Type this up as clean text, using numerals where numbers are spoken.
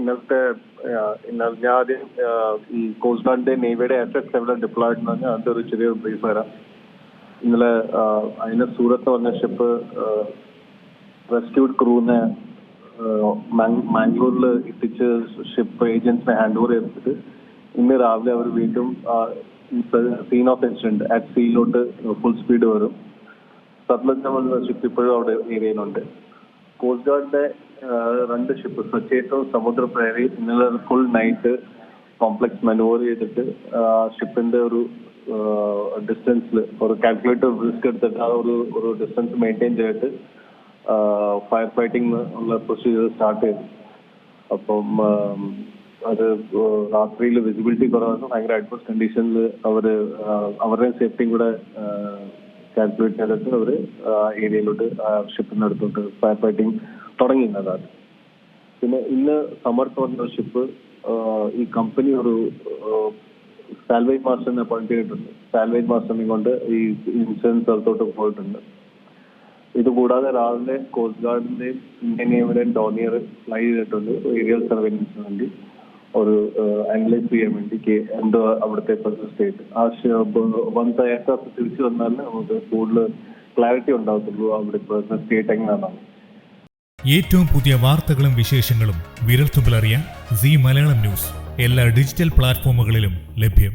ഞാൻ ആദ്യം ഈ കോസ്റ്റ് ഗാർഡിന്റെ നേവിയുടെ അസറ്റ്സ് എവിടെ ഡിപ്ലോയ്ഡ് എന്ന് പറഞ്ഞാൽ അതിന്റെ ഒരു ചെറിയ ബ്രീഫ് വരാം. ഇന്നലെ അതിന് സൂറത്ത് വന്ന ഷിപ്പ് റെസ്ക്യൂഡ് ക്രൂവിനെ മാംഗ്ലൂരിൽ എത്തിച്ച് ഷിപ്പ് ഏജൻസിനെ ഹാൻഡ് ഓവർ ചെയ്തിട്ട് ഇന്ന് രാവിലെ അവർ വീണ്ടും സീൻ ഓഫ് ഇൻസിഡന്റ് അറ്റ് സീയിലോട്ട് ഫുൾ സ്പീഡ് വരും. സത്ലജ് ഷിപ്പ് ഇപ്പോഴും അവിടെ ഏരിയയിലുണ്ട്. കോസ്റ്റ് ഗാർഡിന്റെ 2 ഷിപ്പ് സച്ചേറ്റവും സമുദ്രപ്രേരി ഇന്നലെ ഫുൾ നൈറ്റ് കോംപ്ലക്സ് മാനൂവർ ചെയ്തിട്ട് ഷിപ്പിന്റെ ഒരു ഡിസ്റ്റൻസിൽ ഒരു കാൽക്കുലേറ്റർ റിസ്ക് എടുത്തിട്ട് ആ ഒരു ഡിസ്റ്റൻസ് മെയിൻറ്റെയിൻ ചെയ്തിട്ട് ഫയർ ഫൈറ്റിംഗ് ഉള്ള പ്രൊസീജിയർ സ്റ്റാർട്ട് ചെയ്തു. അപ്പം അത് രാത്രിയിൽ വിസിബിലിറ്റി കുറവാണ്, ഭയങ്കര അഡ്വേഴ്സ് കണ്ടീഷനിൽ അവരുടെ സേഫ്റ്റിയും കൂടെ കാൽക്കുലേറ്റ് ചെയ്തിട്ട് അവർ ഏരിയയിലോട്ട് ഷിപ്പിന്റെ അടുത്തോട്ട് ഫയർ ഫൈറ്റിംഗ് തുടങ്ങിയിരുന്നതാണ്. പിന്നെ ഇന്ന് സമർത്ത് പറഞ്ഞ ഷിപ്പ് ഈ കമ്പനി ഒരു സാൽവേജ് മാസ്റ്ററിനെ അപ്പോയിന്റ് ചെയ്തിട്ടുണ്ട്. സാൽവേജ് മാസ്റ്ററിനെ കൊണ്ട് ഈ ഇൻഷുറൻസ് സ്ഥലത്തോട്ട് പോയിട്ടുണ്ട്. ഇതുകൂടാതെ രാവിലെ കോസ്റ്റ് ഗാർഡിന്റെയും ഇന്ത്യൻ നേവിയുടെയും ഡോണിയർ ഫ്ലൈ ചെയ്തിട്ടുണ്ട് ഏരിയൽ സർവൈലൻസിന് വേണ്ടി, ഒരു അനലൈസ് ചെയ്യാൻ വേണ്ടി എന്തോ അവിടുത്തെ സ്റ്റേറ്റ്. ആ വന്ന എയർക്രാഫ്റ്റ് തിരിച്ചു വന്നാൽ നമുക്ക് കൂടുതൽ ക്ലാരിറ്റി ഉണ്ടാകത്തുള്ളൂ അവിടെ സ്റ്റേറ്റ് എങ്ങനെയാണെന്ന്. ഏറ്റവും പുതിയ വാർത്തകളും വിശേഷങ്ങളും വിരൽത്തുമ്പിലറിയാൻ സീ മലയാളം ന്യൂസ് എല്ലാ ഡിജിറ്റൽ പ്ലാറ്റ്ഫോമുകളിലും ലഭ്യം.